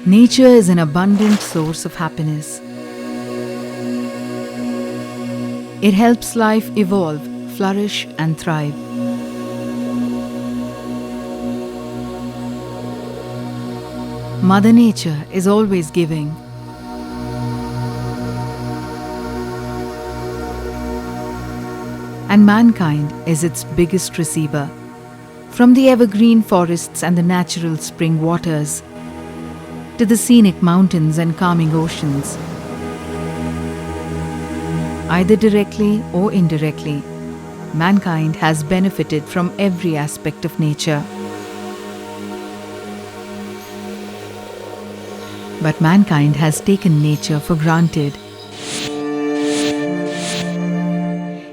Nature is an abundant source of happiness. It helps life evolve, flourish, and thrive. Mother Nature is always giving. And mankind is its biggest receiver. From the evergreen forests and the natural spring waters, to the scenic mountains and calming oceans. Either directly or indirectly, mankind has benefited from every aspect of nature. But mankind has taken nature for granted.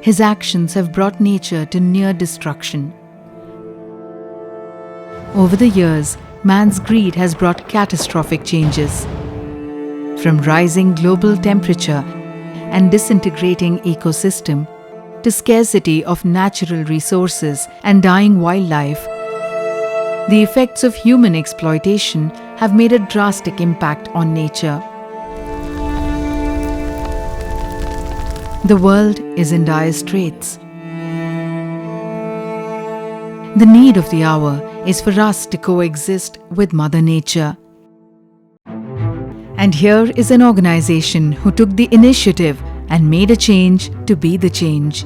His actions have brought nature to near destruction. Over the years, man's greed has brought catastrophic changes. From rising global temperature and disintegrating ecosystem to scarcity of natural resources and dying wildlife, the effects of human exploitation have made a drastic impact on nature. The world is in dire straits. The need of the hour is for us to coexist with Mother Nature. And here is an organization who took the initiative and made a change to be the change.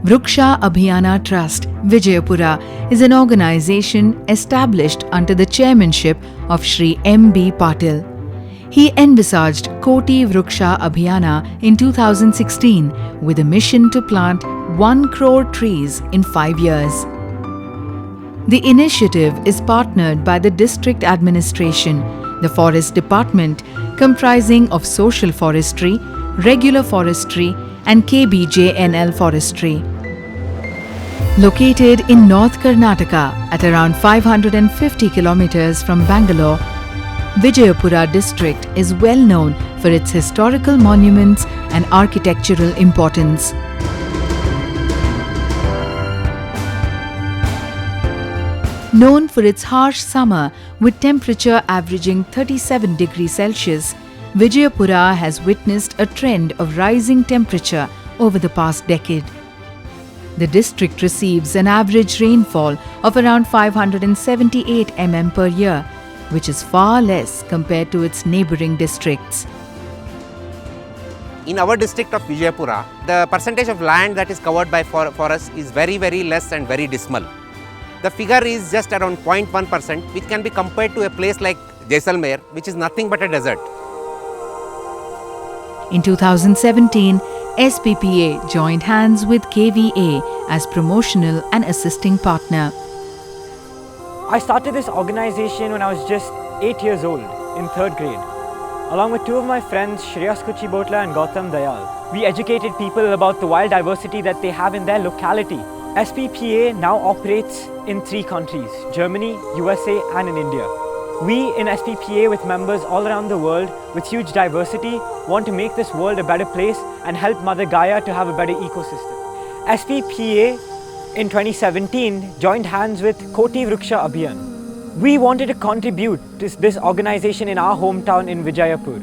Vriksha Abhiyana Trust, Vijayapura, is an organization established under the chairmanship of Shri M.B. Patil. He envisaged Koti Vriksha Abhiyana in 2016 with a mission to plant 1 crore trees in 5 years. The initiative is partnered by the district administration, the forest department comprising of social forestry, regular forestry and KBJNL forestry. Located in North Karnataka at around 550 kilometers from Bangalore, Vijayapura district is well known for its historical monuments and architectural importance. Known for its harsh summer with temperature averaging 37 degrees Celsius, Vijayapura has witnessed a trend of rising temperature over the past decade. The district receives an average rainfall of around 578 mm per year, which is far less compared to its neighboring districts. In our district of Vijayapura, the percentage of land that is covered by forest is very less and very dismal. The figure is just around 0.1%, which can be compared to a place like Jaisalmer, which is nothing but a desert. In 2017, SPPA joined hands with KVA as promotional and assisting partner. I started this organization when I was just 8 years old, in 3rd grade. Along with 2 of my friends, Shreyas Kuchibotla and Gautam Dayal, we educated people about the wild diversity that they have in their locality. SPPA now operates in 3 countries, Germany, USA and in India. We in SPPA, with members all around the world with huge diversity, want to make this world a better place and help Mother Gaia to have a better ecosystem. SPPA in 2017 joined hands with Koti Vriksha Abhiyan. We wanted to contribute to this organization in our hometown in Vijayapur.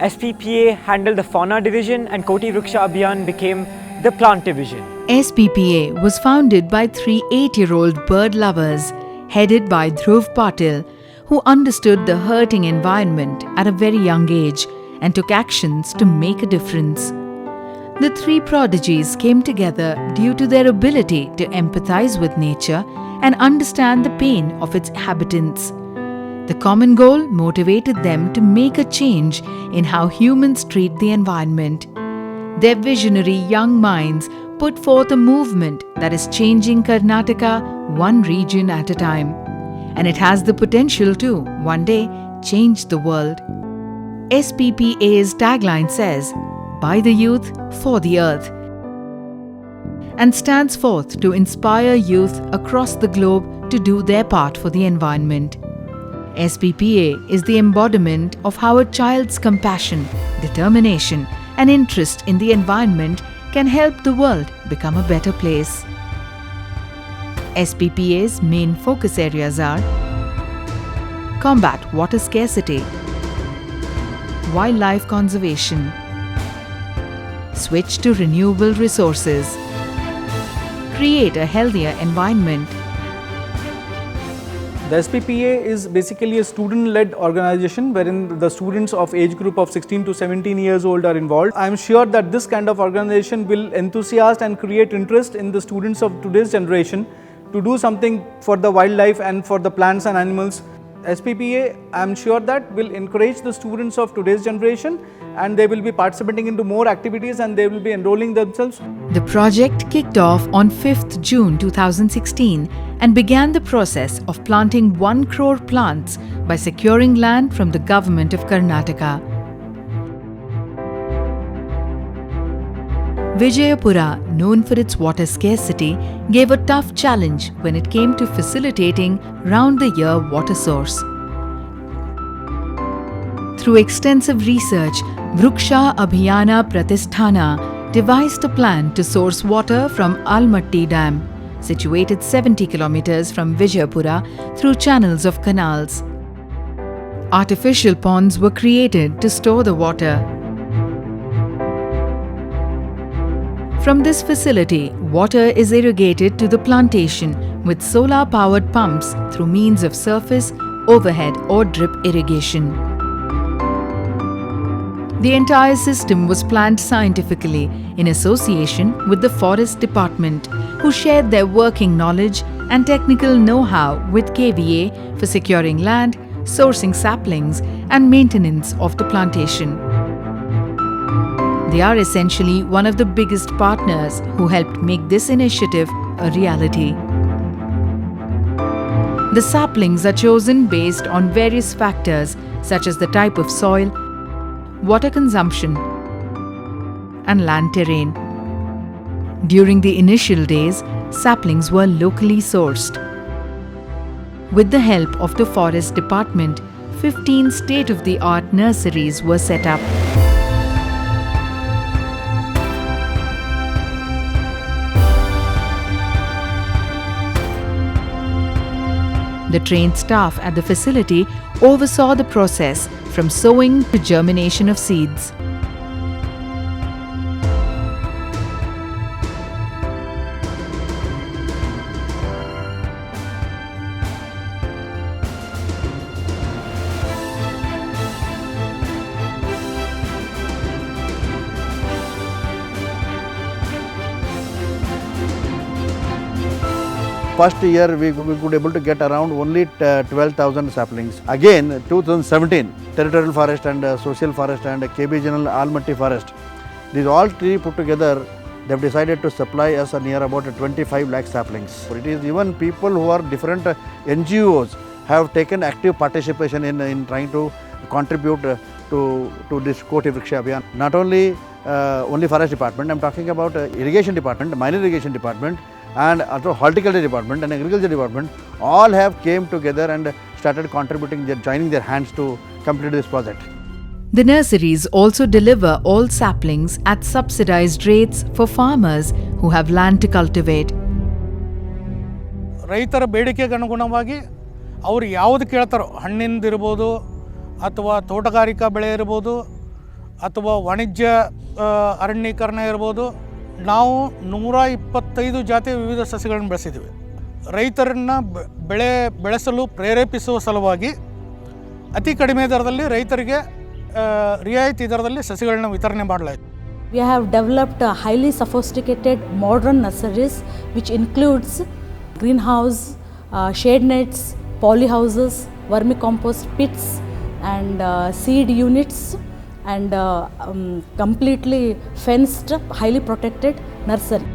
SPPA handled the fauna division and Koti Vriksha Abhiyan became the plant division. SPPA was founded by 3 8-year-old bird lovers headed by Dhruv Patil, who understood the hurting environment at a very young age and took actions to make a difference. The 3 prodigies came together due to their ability to empathize with nature and understand the pain of its inhabitants. The common goal motivated them to make a change in how humans treat the environment. Their visionary young minds put forth a movement that is changing Karnataka one region at a time. And it has the potential to, one day, change the world. SPPA's tagline says, "By the youth, for the earth," and stands forth to inspire youth across the globe to do their part for the environment. SPPA is the embodiment of how a child's compassion, determination, and interest in the environment can help the world become a better place. SPPA's main focus areas are: combat water scarcity, wildlife conservation. Switch to renewable resources. Create a healthier environment. The SPPA is basically a student-led organization wherein the students of age group of 16 to 17 years old are involved. I am sure that this kind of organization will enthusiast and create interest in the students of today's generation to do something for the wildlife and for the plants and animals. SPPA, I am sure that will encourage the students of today's generation and they will be participating into more activities and they will be enrolling themselves. The project kicked off on 5th June 2016 and began the process of planting 1 crore plants by securing land from the government of Karnataka. Vijayapura, known for its water scarcity, gave a tough challenge when it came to facilitating round-the-year water source. Through extensive research, Vriksha Abhiyana Pratisthana devised a plan to source water from Almatti Dam, situated 70 kilometers from Vijayapura, through channels of canals. Artificial ponds were created to store the water. From this facility, water is irrigated to the plantation with solar-powered pumps through means of surface, overhead or drip irrigation. The entire system was planned scientifically in association with the Forest Department, who shared their working knowledge and technical know-how with KVA for securing land, sourcing saplings and maintenance of the plantation. They are essentially one of the biggest partners who helped make this initiative a reality. The saplings are chosen based on various factors such as the type of soil, water consumption, and land terrain. During the initial days, saplings were locally sourced. With the help of the Forest Department, 15 state-of-the-art nurseries were set up. The trained staff at the facility oversaw the process from sowing to germination of seeds. First year we could able to get around only 12,000 saplings. Again 2017 territorial forest and social forest and KB General Almatti forest. These all three put together, they have decided to supply us near about 25 lakh saplings. It is even people who are different NGOs have taken active participation in trying to contribute to this Koti Vriksha Abhiyan. Not only forest department, I am talking about irrigation department, minor irrigation department, and also horticulture department and agriculture department all have came together and started contributing, joining their hands to complete this project. The nurseries also deliver all saplings at subsidized rates for farmers who have land to cultivate. ರೈತರ ಬೇಡಿಕೆಗೆ ಅನುಗುಣವಾಗಿ ಅವರು ಯಾವುದು ಕೇಳ್ತಾರೋ, ಹಣ್ಣಿಂದಿರ್ಬೋದು ಅಥವಾ ತೋಟಗಾರಿಕಾ ಬೆಳೆ ಇರ್ಬೋದು ಅಥವಾ ವಾಣಿಜ್ಯ ಅರಣ್ಯೀಕರಣ ಇರ್ಬೋದು, ನಾವು 125 ಜಾತಿಯ ವಿವಿಧ ಸಸ್ಯಗಳನ್ನು ಬೆಳೆಸಿದ್ದೀವಿ. ರೈತರನ್ನು ಬೆಳೆಸಲು ಪ್ರೇರೇಪಿಸುವ ಸಲುವಾಗಿ ಅತಿ ಕಡಿಮೆ ದರದಲ್ಲಿ ರೈತರಿಗೆ ರಿಯಾಯಿತಿ ದರದಲ್ಲಿ ಸಸ್ಯಗಳನ್ನು ವಿತರಣೆ ಮಾಡಲಾಯಿತು. We have developed highly sophisticated modern nurseries which includes greenhouse, shade nets, polyhouses, vermicompost pits and seed units and completely fenced, highly protected nursery.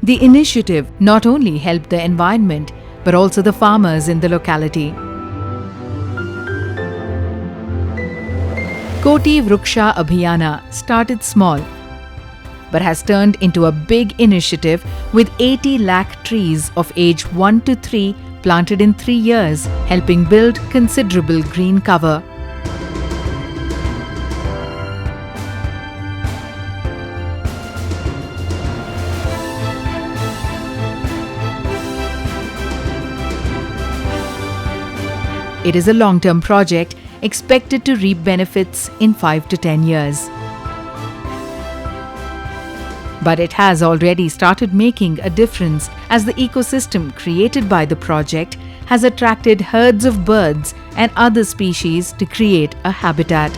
The initiative not only helped the environment but also the farmers in the locality. Koti Vriksha Abhiyana started small but has turned into a big initiative with 80 lakh trees of age 1 to 3 planted in 3 years, helping build considerable green cover. It is a long-term project expected to reap benefits in 5 to 10 years. But it has already started making a difference as the ecosystem created by the project has attracted herds of birds and other species to create a habitat.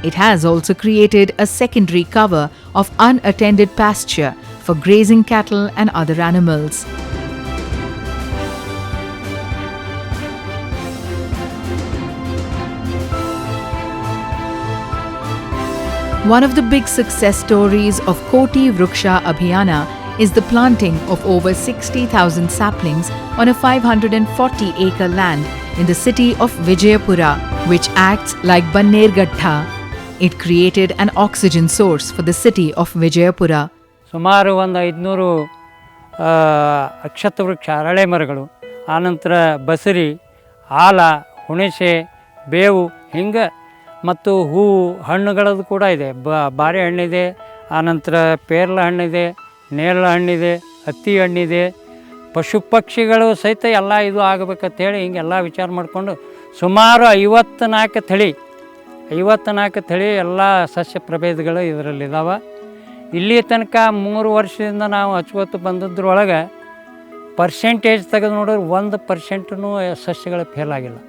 It has also created a secondary cover of unattended pasture for grazing cattle and other animals. One of the big success stories of Koti Vriksha Abhiyana is the planting of over 60,000 saplings on a 540-acre land in the city of Vijayapura, which acts like Bannerghatta. It created an oxygen source for the city of Vijayapura. ಸುಮಾರು ಒಂದು 500 ಅಕ್ಷತ ವೃಕ್ಷ ಅರಳೆ ಮರಗಳು, ಆನಂತರ ಬಸರಿ, ಆಲ, ಹುಣಸೆ, ಬೇವು ಹಿಂಗೆ ಮತ್ತು ಹೂವು ಹಣ್ಣುಗಳದ್ದು ಕೂಡ ಇದೆ. ಬಾರೆಹಣ್ಣಿದೆ, ಆನಂತರ ಪೇರ್ಲ ಹಣ್ಣಿದೆ, ನೇರಳೆ ಹಣ್ಣಿದೆ, ಹತ್ತಿ ಹಣ್ಣಿದೆ, ಪಶು ಪಕ್ಷಿಗಳು ಸಹಿತ ಎಲ್ಲ ಇದು ಆಗಬೇಕಂತೇಳಿ ಹಿಂಗೆಲ್ಲ ವಿಚಾರ ಮಾಡಿಕೊಂಡು ಸುಮಾರು 54 ತಳಿ ಎಲ್ಲ ಸಸ್ಯ ಪ್ರಭೇದಗಳು ಇದರಲ್ಲಿದ್ದಾವೆ. ಇಲ್ಲಿ ತನಕ 3 ವರ್ಷದಿಂದ ನಾವು ಹಚ್ಕೋತ ಬಂದದ್ರೊಳಗೆ ಪರ್ಸೆಂಟೇಜ್ ತೆಗೆದು ನೋಡಿದ್ರೆ 1% ಸಸ್ಯಗಳು ಫೇಲ್ ಆಗಿಲ್ಲ.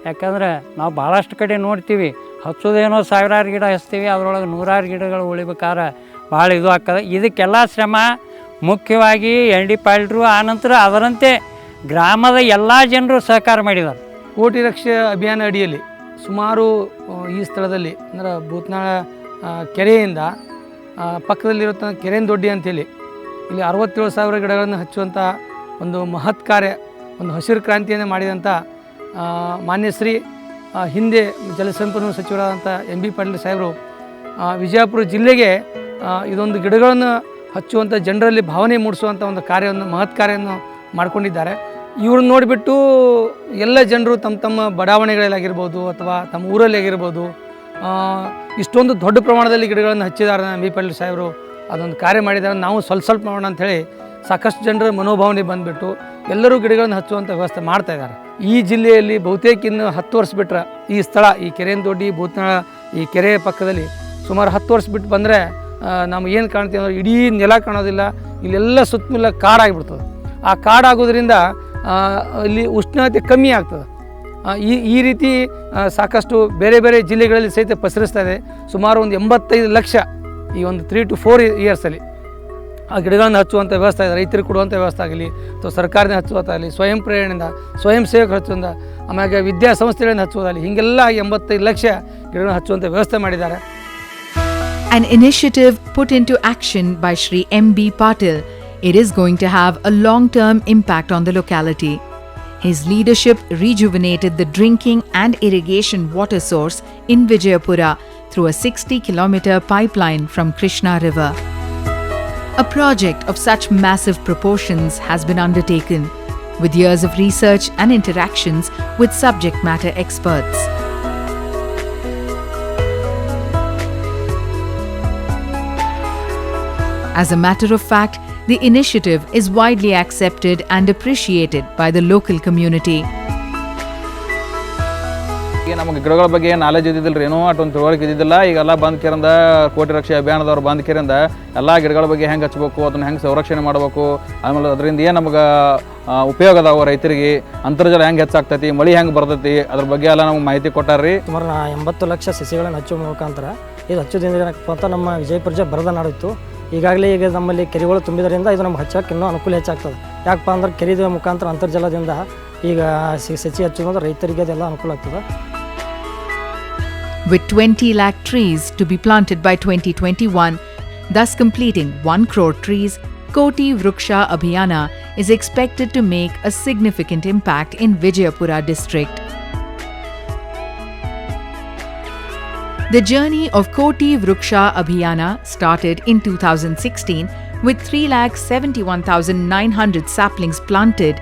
ಯಾಕಂದ್ರೆ ನಾವು ಭಾಳಷ್ಟು ಕಡೆ ನೋಡ್ತೀವಿ, ಹಚ್ಚೋದೇನೋ 1000 ಗಿಡ ಹಚ್ತೀವಿ, ಅದರೊಳಗೆ 100 ಗಿಡಗಳು ಉಳಿಬೇಕಾದ್ರೆ ಭಾಳ ಇದು ಆಗ್ತದೆ. ಇದಕ್ಕೆಲ್ಲ ಶ್ರಮ ಮುಖ್ಯವಾಗಿ ND ಆನಂತರ ಅದರಂತೆ ಗ್ರಾಮದ ಎಲ್ಲ ಜನರು ಸಹಕಾರ ಮಾಡಿದ್ದಾರೆ. ಕೋಟಿ ರಕ್ಷೆ ಅಭಿಯಾನ ಅಡಿಯಲ್ಲಿ ಸುಮಾರು ಈ ಸ್ಥಳದಲ್ಲಿ ಅಂದರೆ ಭೂತ್ನಾಳ ಕೆರೆಯಿಂದ ಪಕ್ಕದಲ್ಲಿರುತ್ತ ಕೆರೆನ್ ದೊಡ್ಡಿ ಅಂತೇಳಿ ಇಲ್ಲಿ 67,000 ಗಿಡಗಳನ್ನು ಹಚ್ಚುವಂಥ ಒಂದು ಮಹತ್ ಕಾರ್ಯ, ಒಂದು ಹಸಿರು ಕ್ರಾಂತಿಯನ್ನು ಮಾಡಿದಂಥ ಮಾನ್ಯ ಶ್ರೀ ಹಿಂದೆ ಜಲಸಂಪನ್ಮೂಲ ಸಚಿವರಾದಂಥ MB ಪಾಟೀಲ್ ಸಾಹೇಬರು ವಿಜಯಪುರ ಜಿಲ್ಲೆಗೆ ಇದೊಂದು ಗಿಡಗಳನ್ನು ಹಚ್ಚುವಂಥ ಜನರಲ್ಲಿ ಭಾವನೆ ಮೂಡಿಸುವಂಥ ಒಂದು ಕಾರ್ಯವನ್ನು, ಮಹತ್ ಕಾರ್ಯವನ್ನು ಮಾಡಿಕೊಂಡಿದ್ದಾರೆ. ಇವ್ರನ್ನ ನೋಡಿಬಿಟ್ಟು ಎಲ್ಲ ಜನರು ತಮ್ಮ ಬಡಾವಣೆಗಳಲ್ಲಾಗಿರ್ಬೋದು ಅಥವಾ ತಮ್ಮ ಊರಲ್ಲಿ ಆಗಿರ್ಬೋದು ಇಷ್ಟೊಂದು ದೊಡ್ಡ ಪ್ರಮಾಣದಲ್ಲಿ ಗಿಡಗಳನ್ನು ಹಚ್ಚಿದ್ದಾರೆ. MB ಪಾಟೀಲ್ ಸಾಹೇಬರು ಅದೊಂದು ಕಾರ್ಯ ಮಾಡಿದ್ದಾರೆ. ನಾವು ಸ್ವಲ್ಪ ಮಾಡೋಣ ಅಂಥೇಳಿ ಸಾಕಷ್ಟು ಜನರ ಮನೋಭಾವನೆ ಬಂದುಬಿಟ್ಟು ಎಲ್ಲರೂ ಗಿಡಗಳನ್ನು ಹಚ್ಚುವಂಥ ವ್ಯವಸ್ಥೆ ಮಾಡ್ತಾಯಿದ್ದಾರೆ. ಈ ಜಿಲ್ಲೆಯಲ್ಲಿ ಬಹುತೇಕ ಇನ್ನು 10 ವರ್ಷ ಬಿಟ್ಟರೆ ಈ ಸ್ಥಳ, ಈ ಕೆರೆನ್ ದೊಡ್ಡಿ ಭೂತ್ನಾಳ ಈ ಕೆರೆಯ ಪಕ್ಕದಲ್ಲಿ ಸುಮಾರು 10 ವರ್ಷ ಬಿಟ್ಟು ಬಂದರೆ ನಮ್ಗೆ ಏನು ಕಾಣ್ತೀವಿ ಅಂದರೆ ಇಡೀ ನೆಲ ಕಾಣೋದಿಲ್ಲ, ಇಲ್ಲೆಲ್ಲ ಸುತ್ತಮುತ್ತ ಕಾಡಾಗಿಬಿಡ್ತದೆ. ಆ ಕಾಡಾಗೋದ್ರಿಂದ ಇಲ್ಲಿ ಉಷ್ಣತೆ ಕಮ್ಮಿ ಆಗ್ತದೆ. ಈ ರೀತಿ ಸಾಕಷ್ಟು ಬೇರೆ ಬೇರೆ ಜಿಲ್ಲೆಗಳಲ್ಲಿ ಸಹಿತ ಪಸರಿಸ್ತಾ ಇದೆ. ಸುಮಾರು ಒಂದು 85 ಲಕ್ಷ ಈ ಒಂದು 3 to 4 ಇಯರ್ಸಲ್ಲಿ ಆ ಗಿಡಗಳನ್ನು ಹಚ್ಚುವಂಥ ವ್ಯವಸ್ಥೆ ಇದೆ. ರೈತರಿಗೆ ಕೊಡುವಂಥ ವ್ಯವಸ್ಥೆ ಆಗಲಿ ಅಥವಾ ಸರ್ಕಾರದಿಂದ ಹಚ್ಚುವಂತಾಗಲಿ, ಸ್ವಯಂ ಪ್ರೇರಣೆಯಿಂದ, ಸ್ವಯಂ ಸೇವಕರು ಹಚ್ಚುವಂಥ, ಆಮೇಲೆ ವಿದ್ಯಾಸಂಸ್ಥೆಗಳಿಂದ ಹಚ್ಚುವುದಾಗಲಿ, ಹೀಗೆಲ್ಲ 85 ಲಕ್ಷ ಗಿಡಗಳನ್ನು ಹಚ್ಚುವಂಥ ವ್ಯವಸ್ಥೆ ಮಾಡಿದ್ದಾರೆ. An initiative put into action by Shri MB Patil, it is going to have a long-term impact on the locality. His leadership rejuvenated the drinking and irrigation water source in Vijayapura through a 60-kilometer pipeline from Krishna River. A project of such massive proportions has been undertaken, with years of research and interactions with subject matter experts. As a matter of fact, the initiative is widely accepted and appreciated by the local community. ನಮಗೆ ಗಿಡಗಳ ಬಗ್ಗೆ knowledge ಇದ್ದಿದ್ದಿಲ್ಲ ರೀ, ಏನೋ ಅಷ್ಟೊಂದು ತಿಳುವಳಿಕೆ ಇದ್ದಿದ್ದಿಲ್ಲ. ಈಗೆಲ್ಲ ಬಂದ್ ಕೇರಿಂದ ಕೋಟಿ ರಕ್ಷೆ ಅಭಿಯಾನದವ್ರು ಬಂದ್ ಕೇರಿಂದ ಎಲ್ಲ ಗಿಡಗಳ ಬಗ್ಗೆ ಹೆಂಗೆ ಹಚ್ಬೇಕು, ಅದನ್ನು ಹೆಂಗೆ ಸಂರಕ್ಷಣೆ ಮಾಡಬೇಕು, ಆಮೇಲೆ ಅದರಿಂದ ಏನು ನಮಗೆ ಉಪಯೋಗ ಅದಾವ, ರೈತರಿಗೆ ಅಂತರ್ಜಲ ಹೆಂಗೆ ಹೆಚ್ಚಾಗ್ತೈತಿ, ಮಳೆ ಹೆಂಗೆ ಬರ್ತೈತಿ, ಅದ್ರ ಬಗ್ಗೆ ಎಲ್ಲ ನಮ್ಗೆ ಮಾಹಿತಿ ಕೊಟ್ಟಾರ್ರಿ. ಸುಮಾರು 80 ಲಕ್ಷ ಸಸಿಗಳನ್ನು ಹಚ್ಚುವ ಮುಖಾಂತರ ಇದು ಹಚ್ಚೋದ್ರಿಂದ ಏನಪ್ಪ ಅಂತ ನಮ್ಮ ವಿಜಯಪುರ ಜಿಲ್ಲೆ ಬರದ ನಾಡಿತ್ತು. ಈಗಾಗಲೇ ಈಗ ನಮ್ಮಲ್ಲಿ ಕೆರೆಗಳು ತುಂಬಿದ್ರಿಂದ ಇದು ನಮ್ಗೆ ಹಚ್ಚೋಕೆ ಇನ್ನೂ ಅನುಕೂಲ ಹೆಚ್ಚಾಗ್ತದೆ. ಯಾಕಪ್ಪ ಅಂದ್ರೆ ಕೆರೆದ ಮುಖಾಂತರ ಅಂತರ್ಜಲದಿಂದ ಈಗ ಸಸಿ ಹಚ್ಚೋದ್ರಿಂದ ರೈತರಿಗೆ ಅದೆಲ್ಲ ಅನುಕೂಲ ಆಗ್ತದೆ. With 20 lakh trees to be planted by 2021, thus completing 1 crore trees, Koti Vriksha Abhiyana is expected to make a significant impact in Vijayapura district. The journey of Koti Vriksha Abhiyana started in 2016 with 3,71,900 saplings planted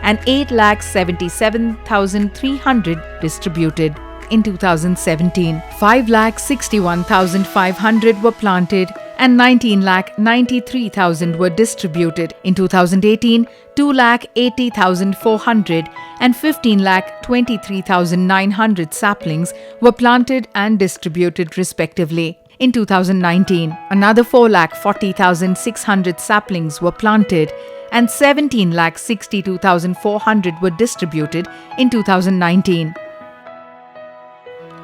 and 8,77,300 distributed. In 2017, 5,61,500 were planted and 19,93,000 were distributed. In 2018, 2,80,400 and 15,23,900 saplings were planted and distributed respectively. In 2019, another 4,40,600 saplings were planted and 17,62,400 were distributed in 2019.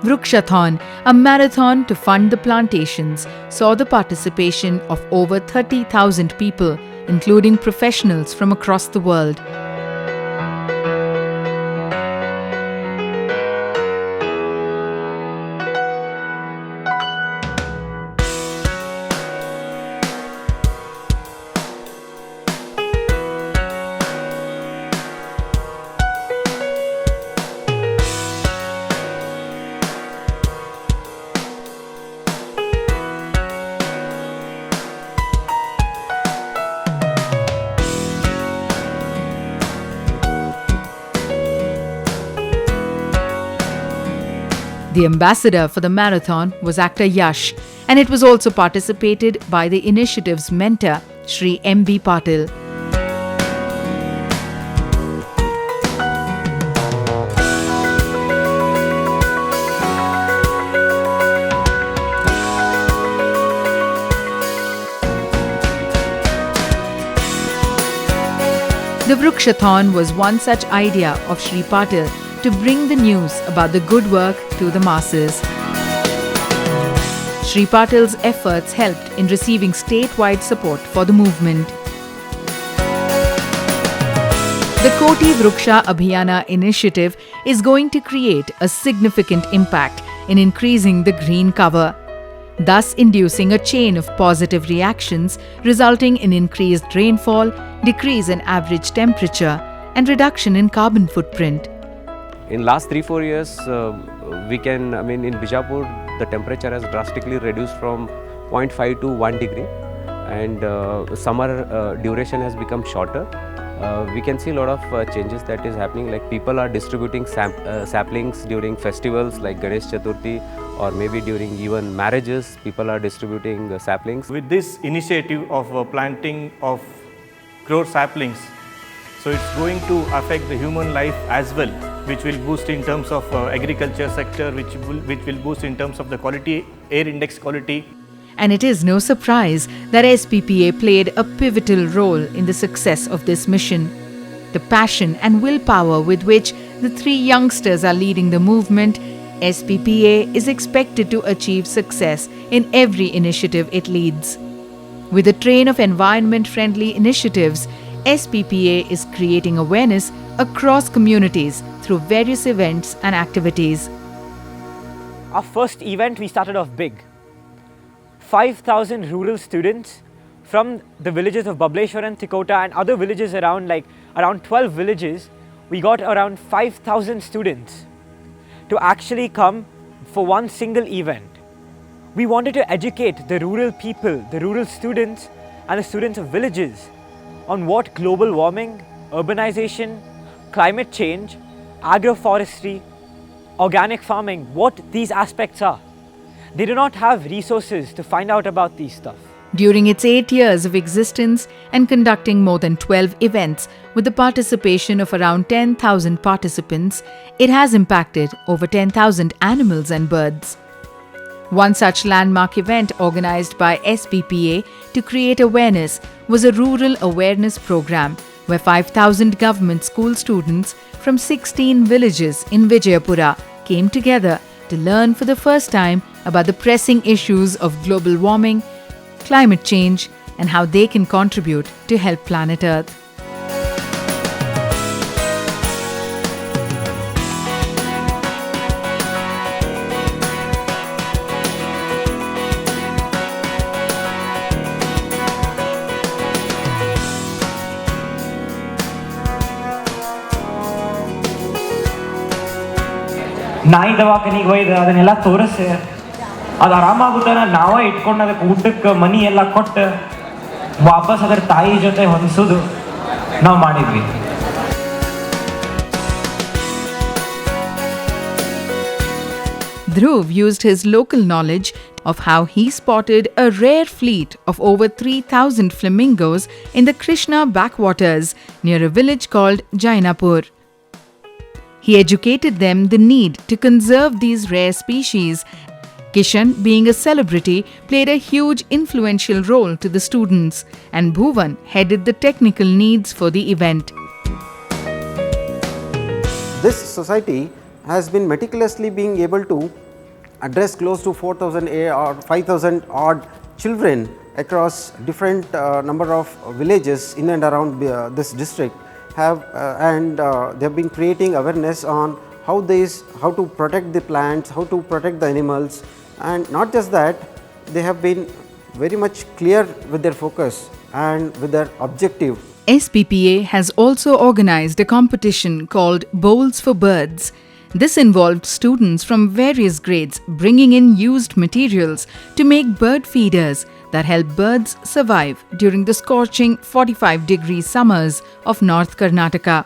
Vrikshathon, a marathon to fund the plantations, saw the participation of over 30,000 people, including professionals from across the world. The ambassador for the marathon was actor Yash, and it was also participated by the initiative's mentor, Shri M.B. Patil. The Vrikshathon was one such idea of Shri Patil to bring the news about the good work to the masses. Shri Patil's efforts helped in receiving statewide support for the movement. The Koti Vriksha Abhiyana initiative is going to create a significant impact in increasing the green cover, thus inducing a chain of positive reactions resulting in increased rainfall, decrease in average temperature, and reduction in carbon footprint. In last 3-4 years, in Bijapur, the temperature has drastically reduced from 0.5 to 1 degree, and summer duration has become shorter. We can see a lot of changes that is happening, like people are distributing saplings during festivals like Ganesh Chaturthi, or maybe during even marriages, people are distributing saplings. With this initiative of planting of crore saplings, so it's going to affect the human life as well, which will boost in terms of agriculture sector, which will boost in terms of the quality, air index quality. And it is no surprise that SPPA played a pivotal role in the success of this mission. The passion and willpower with which the three youngsters are leading the movement, SPPA is expected to achieve success in every initiative it leads. With a train of environment-friendly initiatives, SPPA is creating awareness across communities through various events and activities. Our first event, we started off big. 5,000 rural students from the villages of Bableshwar and Tikota and other villages around, like around 12 villages. We got around 5,000 students to actually come for one single event. We wanted to educate the rural people, the rural students and the students of villages on what global warming, urbanization, climate change, agroforestry, organic farming, what these aspects are. They do not have resources to find out about these stuff. During its 8 years of existence and conducting more than 12 events with the participation of around 10,000 participants, it has impacted over 10,000 animals and birds. One such landmark event organized by SPPA to create awareness was a rural awareness program where 5,000 government school students from 16 villages in Vijayapura came together to learn for the first time about the pressing issues of global warming, climate change, and how they can contribute to help planet Earth. ನಾಯಿ ದವಾಖಾನಿಗೆ ಒಯ್ದು ಅದನ್ನೆಲ್ಲ ತೋರಿಸಿ ಅದು ಆರಾಮಾಗುತ್ತಾನ ನಾವೇ ಇಟ್ಕೊಂಡು ಅದಕ್ಕೆ ಊಟಕ್ಕೆ ಮನಿ ಎಲ್ಲ ಕೊಟ್ಟು ವಾಪಸ್ ಅದರ ತಾಯಿ ಜೊತೆ ಹೊಂದಿಸೋದು ನಾವು ಮಾಡಿದ್ವಿ. Dhruv used his local knowledge of how he spotted a rare fleet of over 3,000 flamingos in the Krishna backwaters near a village called Jainapur. He educated them the need to conserve these rare species. Kishan, being a celebrity, played a huge influential role to the students, and Bhuvan headed the technical needs for the event. This society has been meticulously being able to address close to 4,000 or 5,000 odd children across different number of villages in and around this district and they have been creating awareness on how to protect the plants, how to protect the animals, and not just that, they have been very much clear with their focus and with their objective. SPPA has also organized a competition called Bowls for Birds. This involved students from various grades bringing in used materials to make bird feeders that help birds survive during the scorching 45-degree summers of North Karnataka.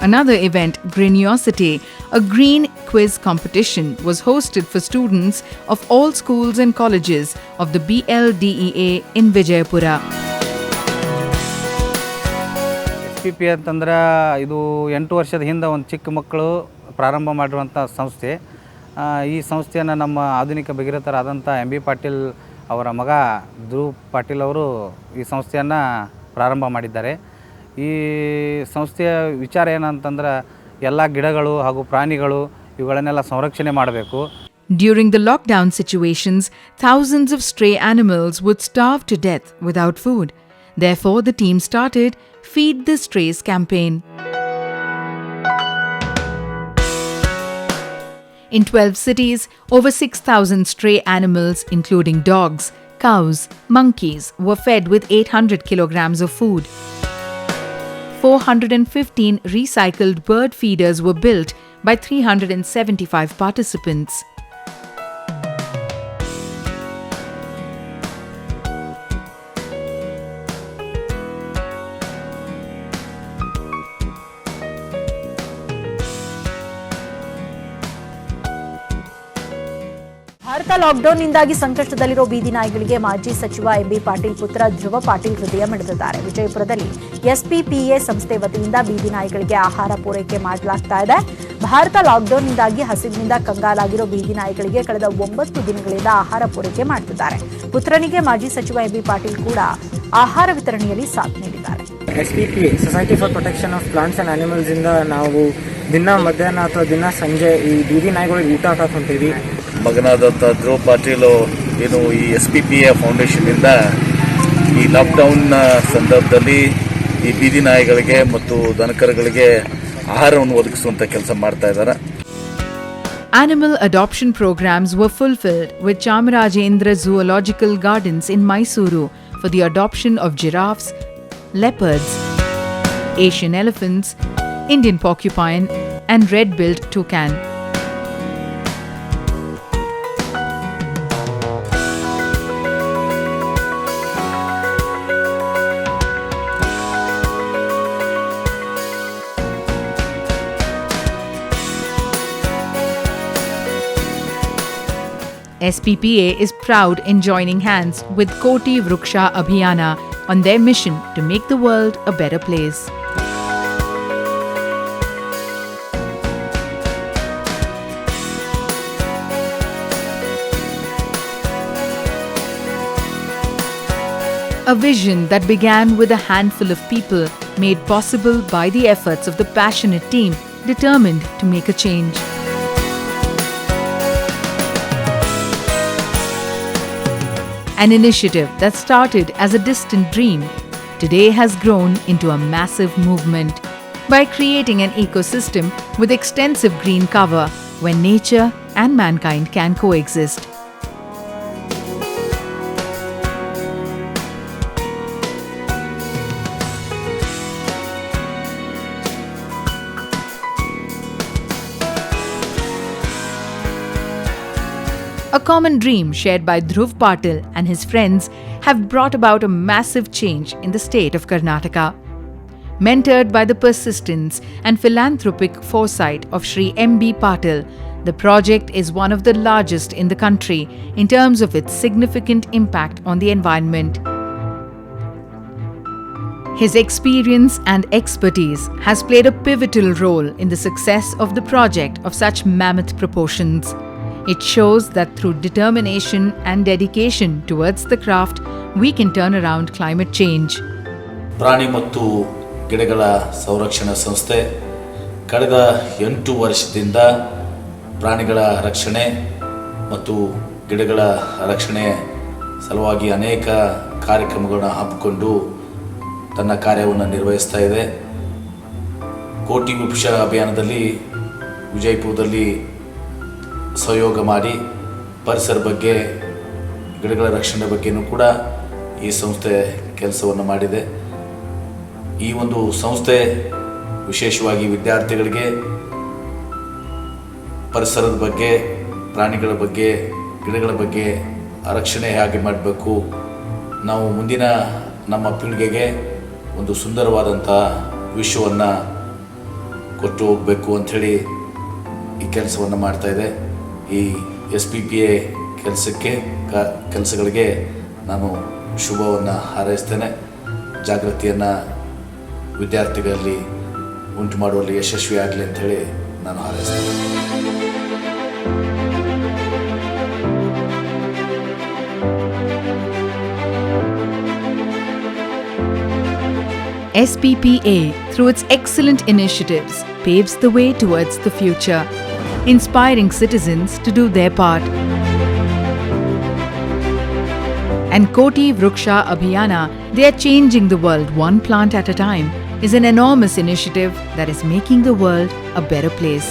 Another event, Greeniosity, a green quiz competition, was hosted for students of all schools and colleges of the BLDEA in Vijayapura. SPPA ಅಂತಂದ್ರೆ ಇದು 8 ವರ್ಷದ ಹಿಂದೆ ಒಂದು ಚಿಕ್ಕ ಮಕ್ಕಳು ಪ್ರಾರಂಭ ಮಾಡಿರುವಂಥ ಸಂಸ್ಥೆ. ಈ ಸಂಸ್ಥೆಯನ್ನು ನಮ್ಮ ಆಧುನಿಕ ಭಗೀರಥರಾದಂಥ MB ಪಾಟೀಲ್ ಅವರ ಮಗ ಧ್ರುವ್ ಪಾಟೀಲ್ ಅವರು ಈ ಸಂಸ್ಥೆಯನ್ನು ಪ್ರಾರಂಭ ಮಾಡಿದ್ದಾರೆ. ಈ ಸಂಸ್ಥೆಯ ವಿಚಾರ ಏನಂತಂದ್ರೆ ಎಲ್ಲ ಗಿಡಗಳು ಹಾಗೂ ಪ್ರಾಣಿಗಳು ಇವುಗಳನ್ನೆಲ್ಲ ಸಂರಕ್ಷಣೆ ಮಾಡಬೇಕು. During the lockdown situations, thousands of stray animals would starve to death without food. Therefore, the team started Feed the Strays campaign. In 12 cities, over 6,000 stray animals, including dogs, cows, monkeys, were fed with 800 kilograms of food. 415 recycled bird feeders were built by 375 participants. Bharat ಲಾಕ್ಡೌನ್ನಿಂದಾಗಿ ಸಂಕಷ್ಟದಲ್ಲಿರೋ ಬೀದಿ ನಾಯಿಗಳಿಗೆ ಮಾಜಿ ಸಚಿವ MB Patil ಪುತ್ರ ಧ್ರುವ ಪಾಟೀಲ್ ಹೃದಯ ಮಿಡಿದಿದ್ದಾರೆ. ವಿಜಯಪುರದಲ್ಲಿ SPPA ಸಂಸ್ಥೆ ವತಿಯಿಂದ ಬೀದಿ ನಾಯಿಗಳಿಗೆ ಆಹಾರ ಪೂರೈಕೆ ಮಾಡಲಾಗ್ತಾ ಇದೆ. ಭಾರತ ಲಾಕ್ಡೌನ್ನಿಂದಾಗಿ ಹಸಿವಿನಿಂದ ಕಂಗಾಲಾಗಿರೋ ಬೀದಿ ನಾಯಿಗಳಿಗೆ ಕಳೆದ 9 ದಿನಗಳಿಂದ ಆಹಾರ ಪೂರೈಕೆ ಮಾಡುತ್ತಿದ್ದಾರೆ. ಪುತ್ರನಿಗೆ ಮಾಜಿ ಸಚಿವ MB ಪಾಟೀಲ್ ಕೂಡ ಆಹಾರ ವಿತರಣೆಯಲ್ಲಿ ಸಾಥ್ ನೀಡಿದ್ದಾರೆ. SPPA society for protection of plants and animals ಇಂದ ನಾವು ದಿನ ಮಧ್ಯಾಹ್ನ ಅಥವಾ ದಿನ ಸಂಜೆ ಈ ಬೀದಿ ನಾಯಿಗಳಿಗೆ ಊಟ ಹಾಕಕ್ಕೆ ಹೊಂಟೀವಿ. ಮಗನಾದಂಥ ಧ್ರುವ ಪಾಟೀಲು ಏನು ಈ SPPA ಫೌಂಡೇಶನ್ನಿಂದ ಈ ಲಾಕ್ಡೌನ್ ಸಂದರ್ಭದಲ್ಲಿ ಈ ಬೀದಿ ನಾಯಿಗಳಿಗೆ ಮತ್ತು ದನಕರುಗಳಿಗೆ ಆಹಾರವನ್ನು ಒದಗಿಸುವಂಥ ಕೆಲಸ ಮಾಡ್ತಾ ಇದ್ದಾರೆ. Animal adoption programs were fulfilled with Chamarajendra Zoological Gardens in Mysuru for the adoption of giraffes, leopards, Asian elephants, Indian porcupine, and red-billed toucan. SPPA is proud in joining hands with Koti Vruksha Abhiyana on their mission to make the world a better place. A vision that began with a handful of people, made possible by the efforts of the passionate team determined to make a change. An initiative that started as a distant dream today has grown into a massive movement by creating an ecosystem with extensive green cover where nature and mankind can coexist. A common dream shared by Dhruv Patil and his friends have brought about a massive change in the state of Karnataka. Mentored by the persistence and philanthropic foresight of Shri M.B. Patil, the project is one of the largest in the country in terms of its significant impact on the environment. His experience and expertise has played a pivotal role in the success of the project of such mammoth proportions. It shows that through determination and dedication towards the craft, we can turn around climate change. ಪ್ರಾಣಿ ಮತ್ತು ಗಿಡಗಳ ಸಂರಕ್ಷಣಾ ಸಂಸ್ಥೆ ಕಳೆದ 8 ವರ್ಷದಿಂದ ಪ್ರಾಣಿಗಳ ರಕ್ಷಣೆ ಮತ್ತು ಗಿಡಗಳ ರಕ್ಷಣೆ ಸಲುವಾಗಿ ಅನೇಕ ಕಾರ್ಯಕ್ರಮಗಳನ್ನು ಹಮ್ಮಿಕೊಂಡು ತನ್ನ ಕಾರ್ಯವನ್ನು ನಿರ್ವಹಿಸ್ತಾ ಇದೆ. ಕೋಟಿ ವೃಕ್ಷ ಅಭಿಯಾನದಲ್ಲಿ ವಿಜಯಪುರದಲ್ಲಿ ಸಹಯೋಗ ಮಾಡಿ ಪರಿಸರ ಬಗ್ಗೆ ಗಿಡಗಳ ರಕ್ಷಣೆ ಬಗ್ಗೆಯೂ ಕೂಡ ಈ ಸಂಸ್ಥೆ ಕೆಲಸವನ್ನು ಮಾಡಿದೆ. ಈ ಒಂದು ಸಂಸ್ಥೆ ವಿಶೇಷವಾಗಿ ವಿದ್ಯಾರ್ಥಿಗಳಿಗೆ ಪರಿಸರದ ಬಗ್ಗೆ, ಪ್ರಾಣಿಗಳ ಬಗ್ಗೆ, ಗಿಡಗಳ ಬಗ್ಗೆ ರಕ್ಷಣೆ ಹೇಗೆ ಮಾಡಬೇಕು, ನಾವು ಮುಂದಿನ ನಮ್ಮ ಪೀಳಿಗೆಗೆ ಒಂದು ಸುಂದರವಾದಂಥ ವಿಶ್ವವನ್ನು ಕೊಟ್ಟು ಹೋಗಬೇಕು ಅಂಥೇಳಿ ಈ ಕೆಲಸವನ್ನು ಮಾಡ್ತಾಯಿದೆ. ಈ SPPA ಕೆಲಸಗಳಿಗೆ ನಾನು ಶುಭವನ್ನು ಹಾರೈಸ್ತೇನೆ. ಜಾಗೃತಿಯನ್ನು ವಿದ್ಯಾರ್ಥಿಗಳಲ್ಲಿ ಉಂಟು ಮಾಡುವಲ್ಲಿ ಯಶಸ್ವಿಯಾಗಲಿ ಅಂಥೇಳಿ ನಾನು ಹಾರೈಸ್ತೇನೆ. SPPA, through its excellent initiatives, paves the way towards the future, inspiring citizens to do their part. And Koti Vriksha Abhiyana, they are changing the world one plant at a time, is an enormous initiative that is making the world a better place.